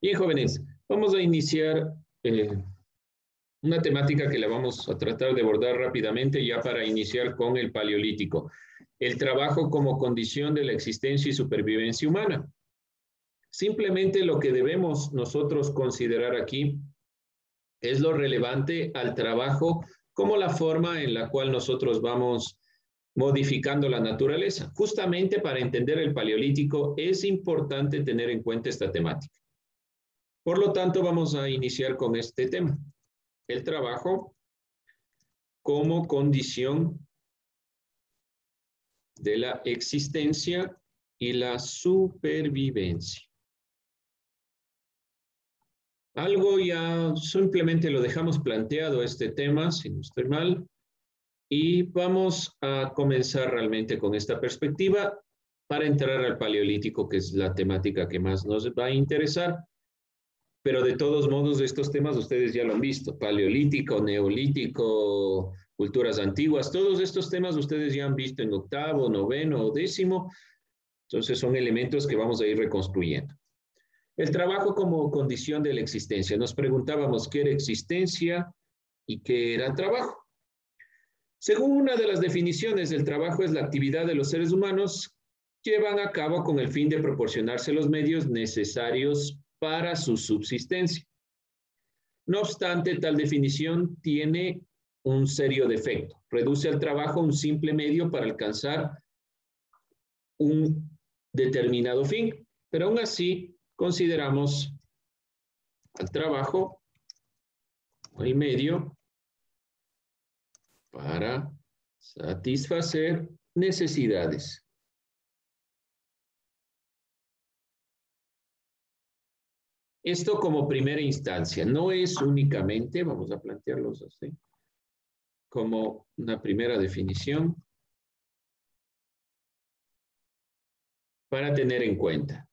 Bien, jóvenes, vamos a iniciar una temática que la vamos a tratar de abordar rápidamente ya para iniciar con el Paleolítico. El trabajo como condición de la existencia y supervivencia humana. Simplemente lo que debemos nosotros considerar aquí es lo relevante al trabajo como la forma en la cual nosotros vamos modificando la naturaleza. Justamente para entender el Paleolítico es importante tener en cuenta esta temática. Por lo tanto, vamos a iniciar con este tema. El trabajo como condición de la existencia y la supervivencia. Algo ya simplemente lo dejamos planteado este tema, si no estoy mal, y vamos a comenzar realmente con esta perspectiva para entrar al Paleolítico, que es la temática que más nos va a interesar. Pero de todos modos, estos temas ustedes ya lo han visto, Paleolítico, Neolítico, culturas antiguas, todos estos temas ustedes ya han visto en octavo, noveno o décimo, entonces son elementos que vamos a ir reconstruyendo. El trabajo como condición de la existencia. Nos preguntábamos qué era existencia y qué era trabajo. Según una de las definiciones, el trabajo es la actividad de los seres humanos que llevan a cabo con el fin de proporcionarse los medios necesarios para su subsistencia. No obstante, tal definición tiene un serio defecto. Reduce al trabajo a un simple medio para alcanzar un determinado fin, pero aún así consideramos al trabajo el medio para satisfacer necesidades. Esto como primera instancia, no es únicamente, vamos a plantearlos así, como una primera definición para tener en cuenta.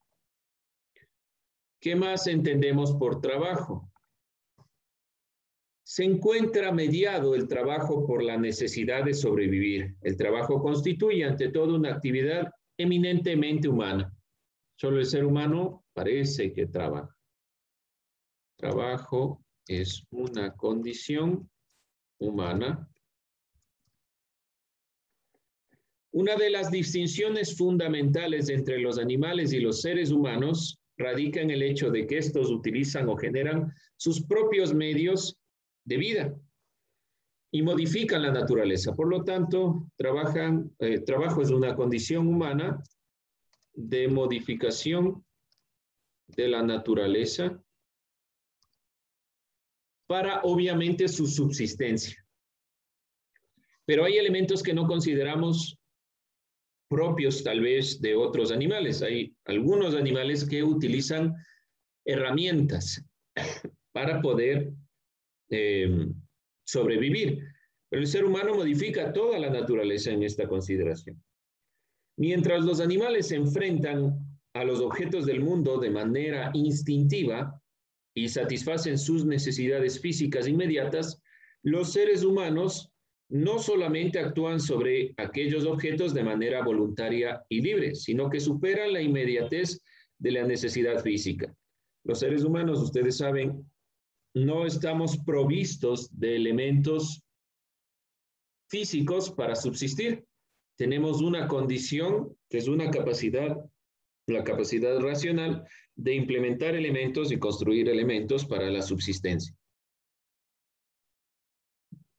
¿Qué más entendemos por trabajo? Se encuentra mediado el trabajo por la necesidad de sobrevivir. El trabajo constituye ante todo una actividad eminentemente humana. Solo el ser humano parece que trabaja. Trabajo es una condición humana. Una de las distinciones fundamentales entre los animales y los seres humanos radica en el hecho de que estos utilizan o generan sus propios medios de vida y modifican la naturaleza. Por lo tanto, trabajo es una condición humana de modificación de la naturaleza para, obviamente, su subsistencia. Pero hay elementos que no consideramos propios, tal vez, de otros animales. Hay algunos animales que utilizan herramientas para poder sobrevivir. Pero el ser humano modifica toda la naturaleza en esta consideración. Mientras los animales se enfrentan a los objetos del mundo de manera instintiva y satisfacen sus necesidades físicas inmediatas, los seres humanos no solamente actúan sobre aquellos objetos de manera voluntaria y libre, sino que superan la inmediatez de la necesidad física. Los seres humanos, ustedes saben, no estamos provistos de elementos físicos para subsistir. Tenemos una condición que es una capacidad, la capacidad racional de implementar elementos y construir elementos para la subsistencia.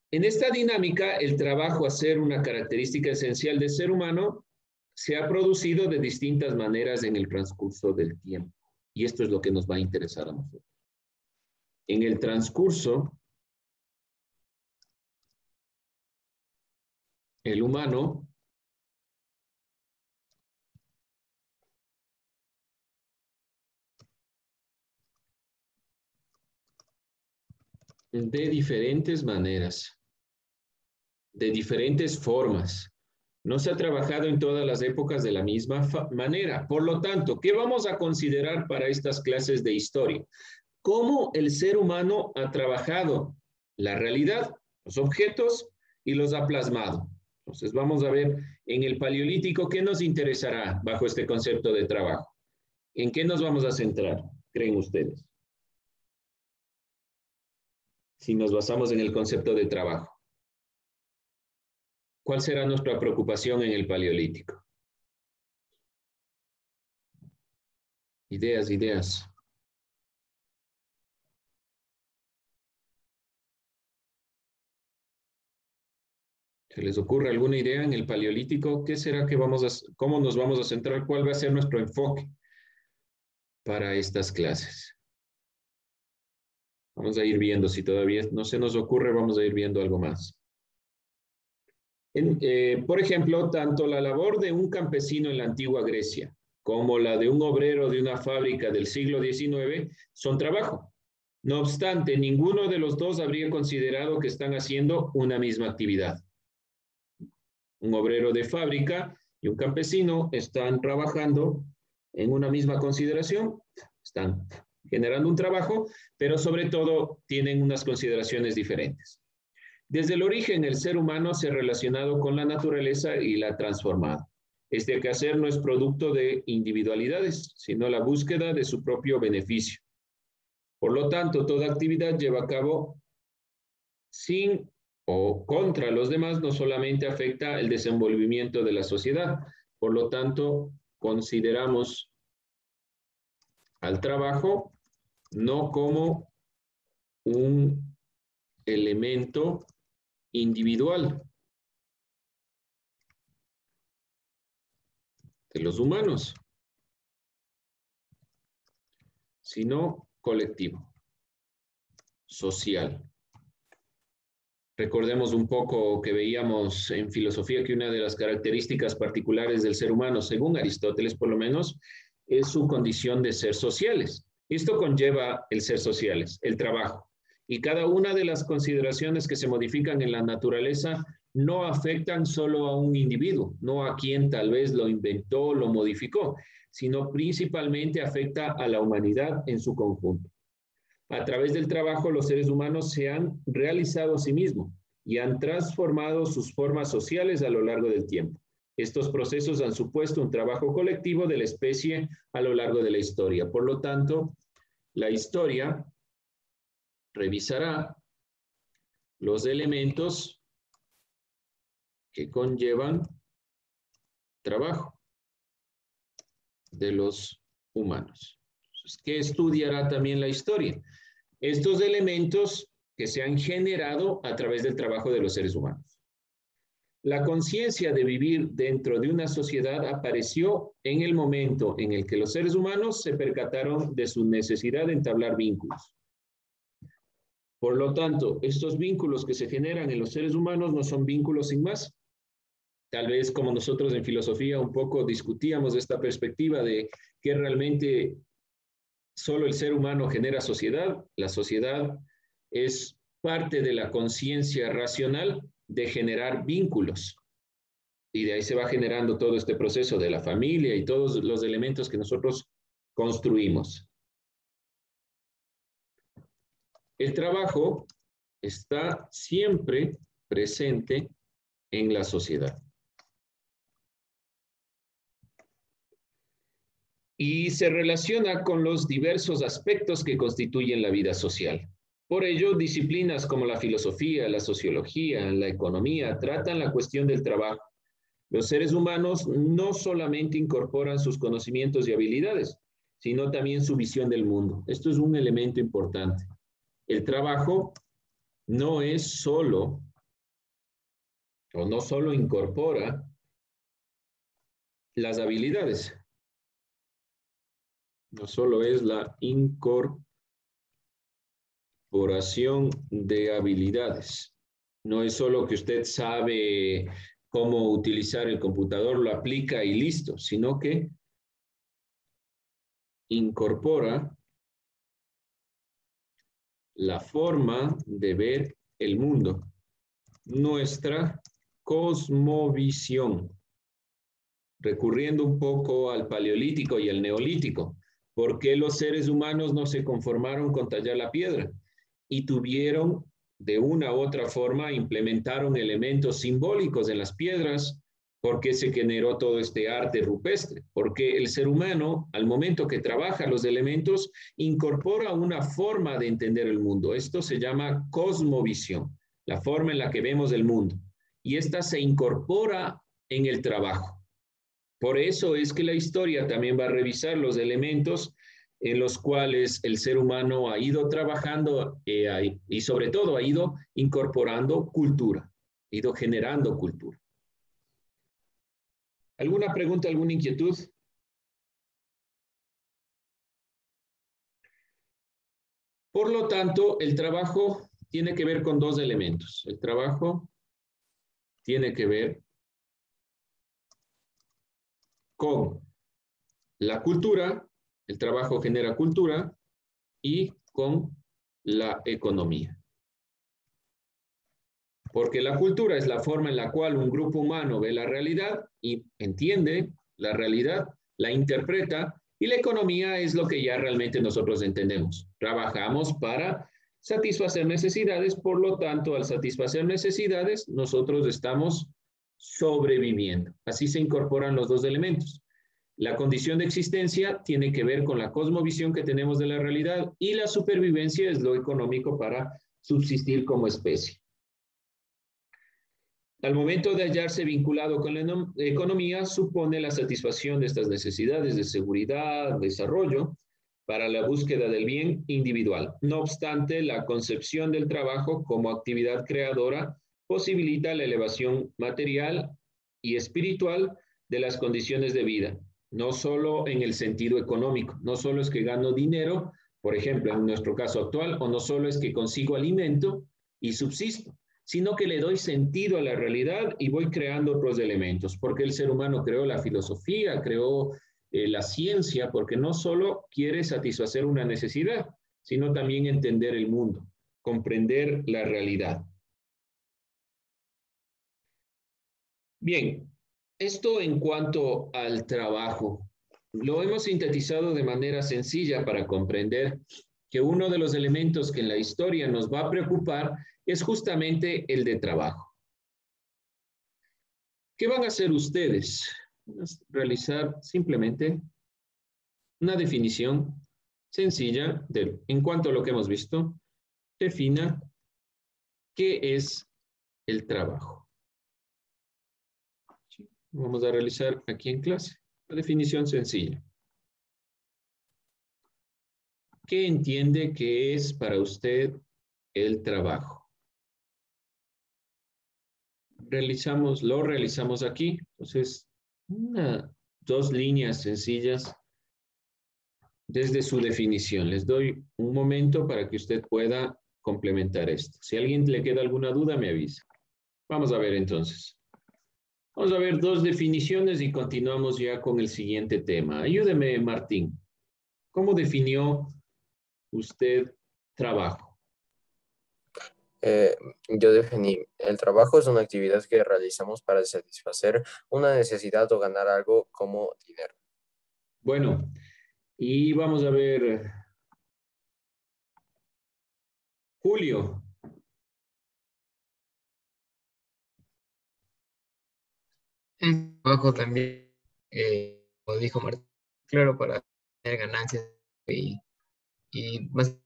En esta dinámica, el trabajo a ser una característica esencial del ser humano se ha producido de distintas maneras en el transcurso del tiempo. Y esto es lo que nos va a interesar a nosotros. En el transcurso, el humano de diferentes maneras, de diferentes formas. No se ha trabajado en todas las épocas de la misma manera. Por lo tanto, ¿qué vamos a considerar para estas clases de historia? ¿Cómo el ser humano ha trabajado la realidad, los objetos y los ha plasmado? Entonces vamos a ver en el Paleolítico qué nos interesará bajo este concepto de trabajo. ¿En qué nos vamos a centrar? creen ustedes? Si nos basamos en el concepto de trabajo. ¿Cuál será nuestra preocupación en el Paleolítico? Ideas, ideas. ¿Se les ocurre alguna idea en el Paleolítico? ¿Qué será que cómo nos vamos a centrar? ¿Cuál va a ser nuestro enfoque para estas clases? Vamos a ir viendo, si todavía no se nos ocurre, vamos a ir viendo algo más. Por ejemplo, tanto la labor de un campesino en la antigua Grecia como la de un obrero de una fábrica del siglo XIX son trabajo. No obstante, ninguno de los dos habría considerado que están haciendo una misma actividad. Un obrero de fábrica y un campesino están trabajando en una misma consideración, están generando un trabajo, pero sobre todo tienen unas consideraciones diferentes. Desde el origen, el ser humano se ha relacionado con la naturaleza y la ha transformado. Este quehacer no es producto de individualidades, sino la búsqueda de su propio beneficio. Por lo tanto, toda actividad lleva a cabo sin o contra los demás no solamente afecta el desenvolvimiento de la sociedad. Por lo tanto, consideramos al trabajo no como un elemento individual de los humanos, sino colectivo, social. Recordemos un poco que veíamos en filosofía que una de las características particulares del ser humano, según Aristóteles por lo menos, es su condición de ser sociales. Esto conlleva el ser sociales, el trabajo. Y cada una de las consideraciones que se modifican en la naturaleza no afectan solo a un individuo, no a quien tal vez lo inventó, lo modificó, sino principalmente afecta a la humanidad en su conjunto. A través del trabajo, los seres humanos se han realizado a sí mismos y han transformado sus formas sociales a lo largo del tiempo. Estos procesos han supuesto un trabajo colectivo de la especie a lo largo de la historia. Por lo tanto, la historia revisará los elementos que conllevan trabajo de los humanos. Entonces, ¿qué estudiará también la historia? Estos elementos que se han generado a través del trabajo de los seres humanos. La conciencia de vivir dentro de una sociedad apareció en el momento en el que los seres humanos se percataron de su necesidad de entablar vínculos. Por lo tanto, estos vínculos que se generan en los seres humanos no son vínculos sin más. Tal vez como nosotros en filosofía un poco discutíamos esta perspectiva de que realmente solo el ser humano genera sociedad. La sociedad es parte de la conciencia racional de generar vínculos. Y de ahí se va generando todo este proceso de la familia y todos los elementos que nosotros construimos. El trabajo está siempre presente en la sociedad. Y se relaciona con los diversos aspectos que constituyen la vida social. Por ello, disciplinas como la filosofía, la sociología, la economía tratan la cuestión del trabajo. Los seres humanos no solamente incorporan sus conocimientos y habilidades, sino también su visión del mundo. Esto es un elemento importante. El trabajo no es solo, o no solo incorpora las habilidades, no solo es la incorporación de habilidades. No es solo que usted sabe cómo utilizar el computador, lo aplica y listo, sino que incorpora la forma de ver el mundo, nuestra cosmovisión. Recurriendo un poco al paleolítico y al neolítico, ¿por qué los seres humanos no se conformaron con tallar la piedra? Y tuvieron, de una u otra forma, implementaron elementos simbólicos en las piedras ¿Por qué se generó todo este arte rupestre? Porque el ser humano, al momento que trabaja los elementos, incorpora una forma de entender el mundo. Esto se llama cosmovisión, la forma en la que vemos el mundo. Y esta se incorpora en el trabajo. Por eso es que la historia también va a revisar los elementos en los cuales el ser humano ha ido trabajando y sobre todo ha ido incorporando cultura, ha ido generando cultura. ¿Alguna pregunta, alguna inquietud? Por lo tanto, el trabajo tiene que ver con dos elementos. El trabajo tiene que ver con la cultura, el trabajo genera cultura, y con la economía. Porque la cultura es la forma en la cual un grupo humano ve la realidad y entiende la realidad, la interpreta, y la economía es lo que ya realmente nosotros entendemos. Trabajamos para satisfacer necesidades, por lo tanto, al satisfacer necesidades, nosotros estamos sobreviviendo. Así se incorporan los dos elementos. La condición de existencia tiene que ver con la cosmovisión que tenemos de la realidad y la supervivencia es lo económico para subsistir como especie. Al momento de hallarse vinculado con la economía, supone la satisfacción de estas necesidades de seguridad, desarrollo, para la búsqueda del bien individual. No obstante, la concepción del trabajo como actividad creadora posibilita la elevación material y espiritual de las condiciones de vida, no solo en el sentido económico, no solo es que gano dinero, por ejemplo, en nuestro caso actual, o no solo es que consigo alimento y subsisto, sino que le doy sentido a la realidad y voy creando otros elementos, porque el ser humano creó la filosofía, creó la ciencia, porque no solo quiere satisfacer una necesidad, sino también entender el mundo, comprender la realidad. Bien, esto en cuanto al trabajo. Lo hemos sintetizado de manera sencilla para comprender que uno de los elementos que en la historia nos va a preocupar es justamente el de trabajo. ¿Qué van a hacer ustedes? Van a realizar simplemente una definición sencilla en cuanto a lo que hemos visto. Defina qué es el trabajo. Vamos a realizar aquí en clase la definición sencilla. ¿Qué entiende que es para usted el trabajo? Lo realizamos aquí. Entonces, dos líneas sencillas desde su definición. Les doy un momento para que usted pueda complementar esto. Si a alguien le queda alguna duda, me avisa. Vamos a ver entonces. Vamos a ver dos definiciones y continuamos ya con el siguiente tema. Ayúdeme, Martín. ¿Cómo definió usted trabajo? Yo definí, el trabajo es una actividad que realizamos para satisfacer una necesidad o ganar algo como dinero. Bueno, y vamos a ver, Julio. El trabajo también, como dijo Martín, claro, para tener ganancias y, y más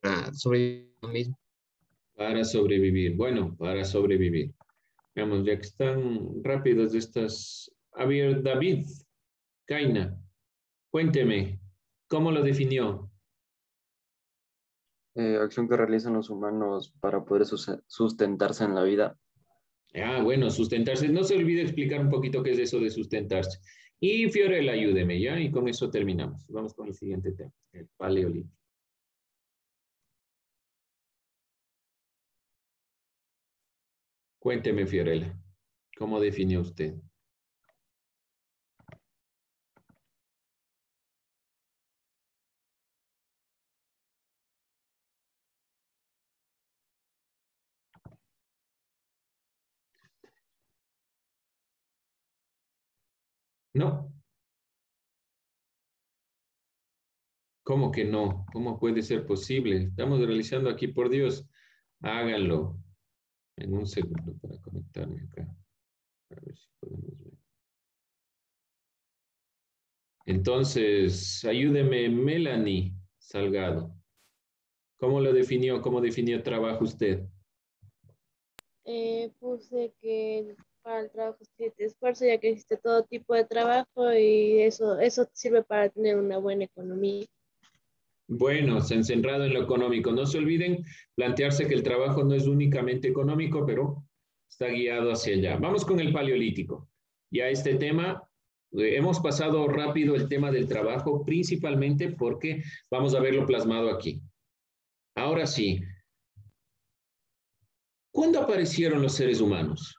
para sobrevivir lo mismo. Para sobrevivir. Bueno, para sobrevivir. Veamos, ya que están rápidas estas. A ver, David Caina, cuénteme, ¿cómo lo definió? Acción que realizan los humanos para poder sustentarse en la vida. Ah, bueno, sustentarse. No se olvide explicar un poquito qué es eso de sustentarse. Y Fiorella, ayúdeme, ¿ya? Y con eso terminamos. Vamos con el siguiente tema, el paleolítico. Cuénteme, Fiorella, ¿cómo definió usted? No. ¿Cómo que no? ¿Cómo puede ser posible? Estamos realizando aquí, por Dios. Háganlo en un segundo para conectarme acá. A ver si podemos ver. Entonces, ayúdeme, Melanie Salgado. ¿Cómo lo definió? ¿Cómo definió trabajo usted? Puse que para el trabajo se te esfuerzo, ya que existe todo tipo de trabajo y eso sirve para tener una buena economía. Bueno, se han centrado en lo económico. No se olviden plantearse que el trabajo no es únicamente económico, pero está guiado hacia allá. Vamos con el paleolítico. Ya este tema, hemos pasado rápido el tema del trabajo, principalmente porque vamos a verlo plasmado aquí. Ahora sí, ¿cuándo aparecieron los seres humanos?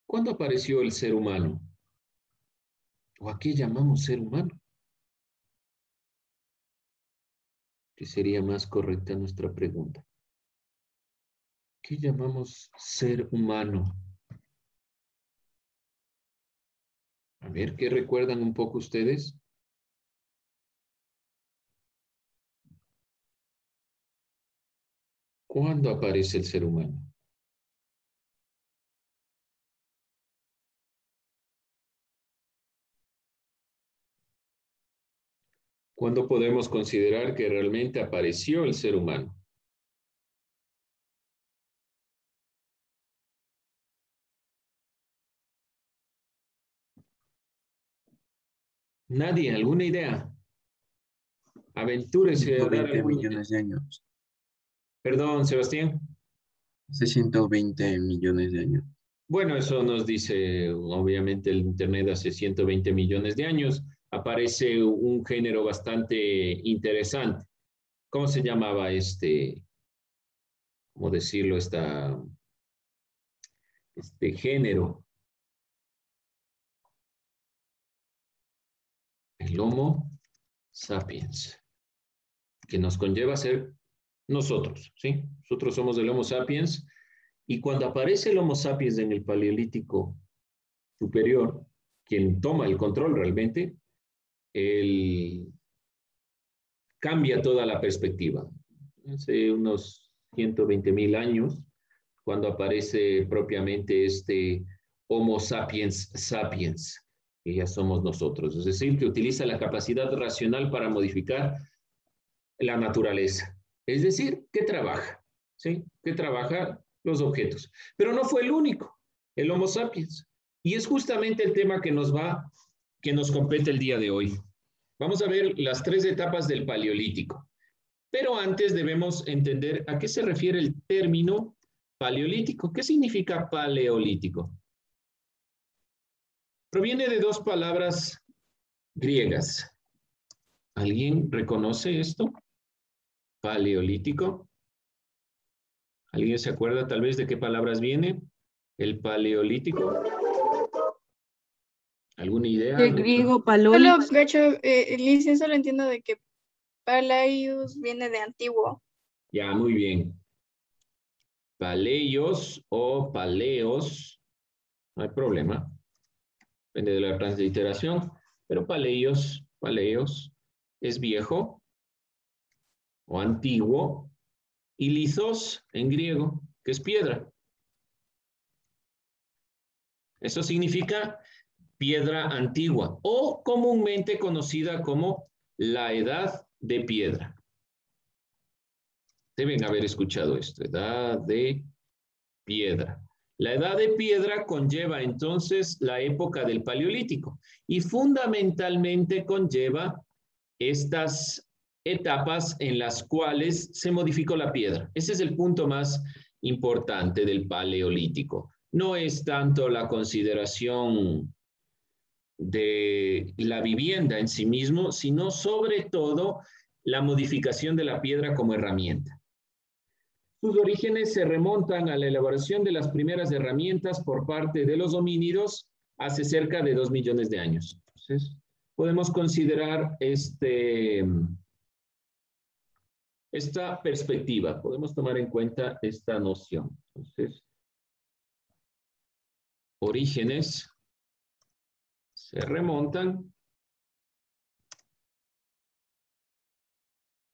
¿Cuándo apareció el ser humano? ¿O a qué llamamos ser humano? Que sería más correcta nuestra pregunta. ¿Qué llamamos ser humano? A ver, ¿qué recuerdan un poco ustedes? ¿Cuándo aparece el ser humano? ¿Cuándo podemos considerar que realmente apareció el ser humano? Nadie, ¿alguna idea? Aventúrese a dar 120 alguna idea. millones de años. Perdón, Sebastián. Hace 120 millones de años. Bueno, eso nos dice, obviamente, el Internet hace 120 millones de años. Aparece un género bastante interesante. ¿Cómo se llamaba cómo decirlo, este género? El Homo sapiens, que nos conlleva a ser nosotros, ¿sí? Nosotros somos el Homo sapiens, y cuando aparece el Homo sapiens en el Paleolítico superior, quien toma el control realmente, él cambia toda la perspectiva. Hace unos 120.000 años, cuando aparece propiamente este Homo sapiens sapiens, que ya somos nosotros, es decir, que utiliza la capacidad racional para modificar la naturaleza, es decir, que trabaja, ¿sí? Que trabaja los objetos. Pero no fue el único, el Homo sapiens. Y es justamente el tema que nos compete el día de hoy. Vamos a ver las 3 etapas del Paleolítico. Pero antes debemos entender a qué se refiere el término paleolítico. ¿Qué significa paleolítico? Proviene de 2 palabras griegas. ¿Alguien reconoce esto? Paleolítico. ¿Alguien se acuerda tal vez de qué palabras viene el paleolítico? ¿Alguna idea? El griego Solo, palólix. de hecho, Lice, solo entiendo de que Palaius viene de antiguo. Ya, muy bien. Paleios o paleos, no hay problema. Depende de la transliteración, pero paleos es viejo o antiguo, y lithos en griego, que es piedra. Eso significa piedra antigua o comúnmente conocida como la edad de piedra. Deben haber escuchado esto, edad de piedra. La edad de piedra conlleva entonces la época del Paleolítico y fundamentalmente conlleva estas etapas en las cuales se modificó la piedra. Ese es el punto más importante del Paleolítico. No es tanto la consideración de la vivienda en sí mismo, sino sobre todo la modificación de la piedra como herramienta. Sus orígenes se remontan a la elaboración de las primeras herramientas por parte de los homínidos hace cerca de 2 millones de años. Entonces, podemos considerar esta perspectiva, podemos tomar en cuenta esta noción. Entonces, orígenes se remontan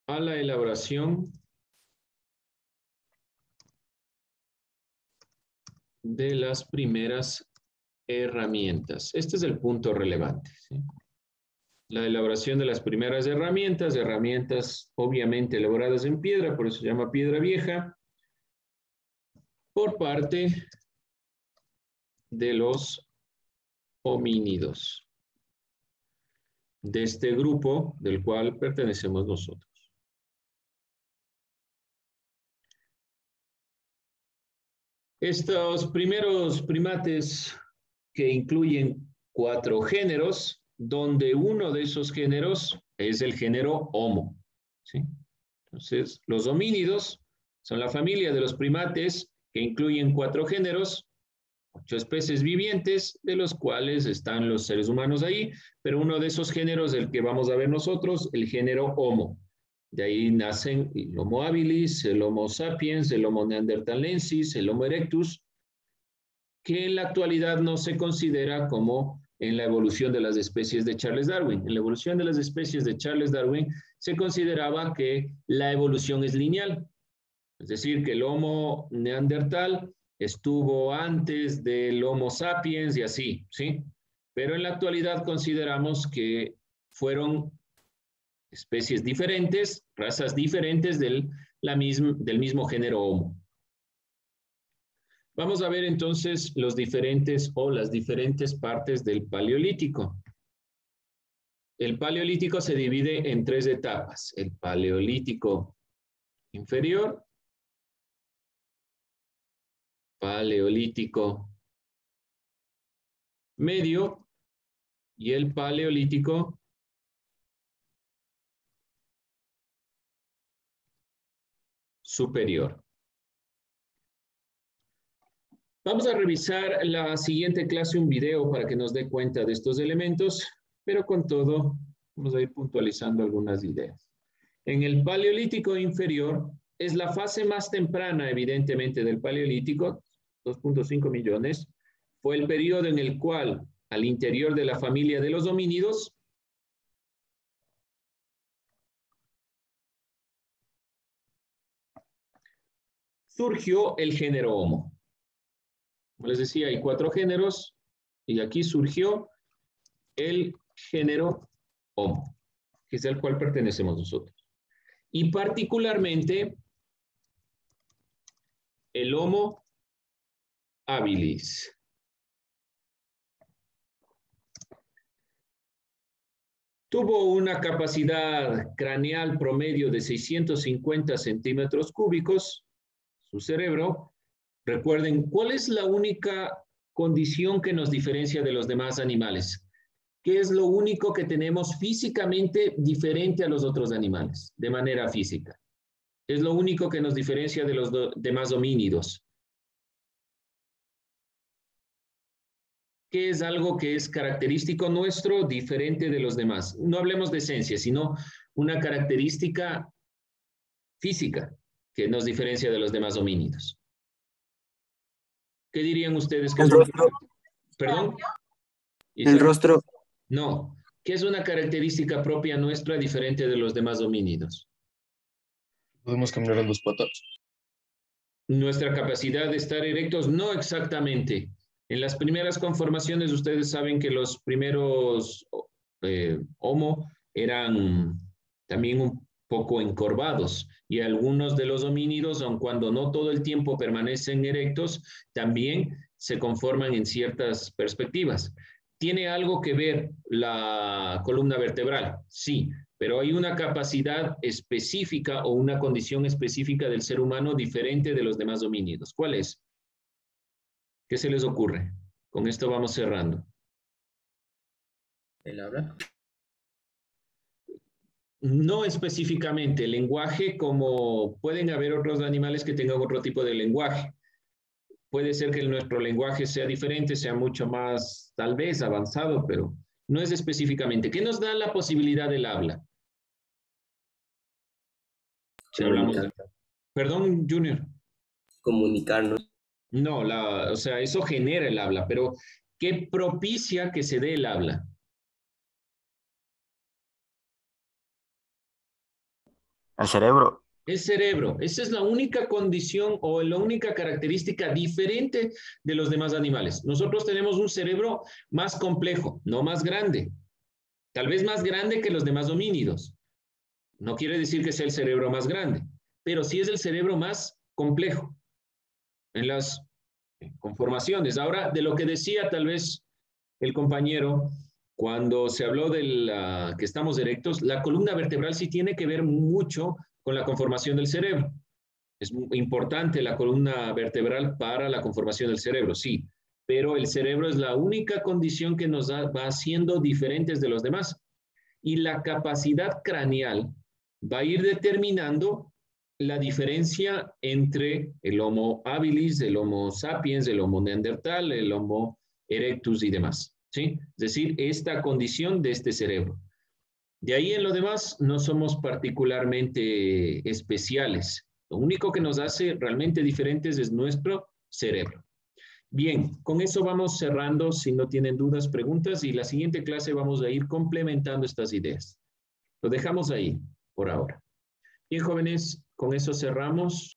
a la elaboración de las primeras herramientas. Este es el punto relevante, ¿sí? La elaboración de las primeras herramientas obviamente elaboradas en piedra, por eso se llama piedra vieja, por parte de los homínidos, de este grupo del cual pertenecemos nosotros. Estos primeros primates que incluyen 4 géneros, donde uno de esos géneros es el género Homo, ¿sí? Entonces, los homínidos son la familia de los primates que incluyen 4 géneros, 8 especies vivientes, de los cuales están los seres humanos ahí, pero uno de esos géneros, el que vamos a ver nosotros, el género Homo. De ahí nacen el Homo habilis, el Homo sapiens, el Homo neanderthalensis, el Homo erectus, que en la actualidad no se considera como en la evolución de las especies de Charles Darwin. En la evolución de las especies de Charles Darwin se consideraba que la evolución es lineal, es decir, que el Homo neandertal estuvo antes del Homo sapiens y así, ¿sí? Pero en la actualidad consideramos que fueron especies diferentes, razas diferentes del mismo género Homo. Vamos a ver entonces los diferentes o las diferentes partes del Paleolítico. El Paleolítico se divide en 3 etapas: el Paleolítico inferior, Paleolítico medio y el Paleolítico superior. Vamos a revisar la siguiente clase, un video para que nos dé cuenta de estos elementos, pero con todo vamos a ir puntualizando algunas ideas. En el Paleolítico inferior es la fase más temprana, evidentemente, del Paleolítico, 2.5 millones, fue el periodo en el cual, al interior de la familia de los homínidos, surgió el género Homo. Como les decía, hay 4 géneros y aquí surgió el género Homo, que es al cual pertenecemos nosotros. Y particularmente el Homo habilis. Tuvo una capacidad craneal promedio de 650 centímetros cúbicos, su cerebro. Recuerden, ¿cuál es la única condición que nos diferencia de los demás animales? ¿Qué es lo único que tenemos físicamente diferente a los otros animales, de manera física? Es lo único que nos diferencia de los demás homínidos. ¿Qué es algo que es característico nuestro, diferente de los demás? No hablemos de esencia, sino una característica física que nos diferencia de los demás homínidos. ¿Qué dirían ustedes que es una... ¿Perdón? El rostro. No. ¿Qué es una característica propia nuestra diferente de los demás homínidos? ¿Podemos caminar en 2 patas? Nuestra capacidad de estar erectos, no exactamente. En las primeras conformaciones, ustedes saben que los primeros Homo eran también un poco encorvados y algunos de los homínidos, aun cuando no todo el tiempo permanecen erectos, también se conforman en ciertas perspectivas. ¿Tiene algo que ver la columna vertebral? Sí, pero hay una capacidad específica o una condición específica del ser humano diferente de los demás homínidos. ¿Cuál es? ¿Qué se les ocurre? Con esto vamos cerrando. ¿El habla? No específicamente el lenguaje, como pueden haber otros animales que tengan otro tipo de lenguaje. Puede ser que nuestro lenguaje sea diferente, sea mucho más, tal vez, avanzado, pero no es específicamente. ¿Qué nos da la posibilidad del habla? Si hablamos de... Perdón, Junior. Comunicarnos. No, o sea, eso genera el habla, pero ¿qué propicia que se dé el habla? El cerebro. El cerebro. Esa es la única condición o la única característica diferente de los demás animales. Nosotros tenemos un cerebro más complejo, no más grande. Tal vez más grande que los demás homínidos. No quiere decir que sea el cerebro más grande, pero sí es el cerebro más complejo en las conformaciones. Ahora, de lo que decía tal vez el compañero, cuando se habló de que estamos erectos, la columna vertebral sí tiene que ver mucho con la conformación del cerebro. Es muy importante la columna vertebral para la conformación del cerebro, sí, pero el cerebro es la única condición que nos va haciendo diferentes de los demás. Y la capacidad craneal va a ir determinando la diferencia entre el Homo habilis, el Homo sapiens, el Homo neandertal, el Homo erectus y demás. ¿Sí? Es decir, esta condición de este cerebro. De ahí en lo demás no somos particularmente especiales. Lo único que nos hace realmente diferentes es nuestro cerebro. Bien, con eso vamos cerrando, si no tienen dudas, preguntas, y la siguiente clase vamos a ir complementando estas ideas. Lo dejamos ahí por ahora. Bien, jóvenes, con eso cerramos.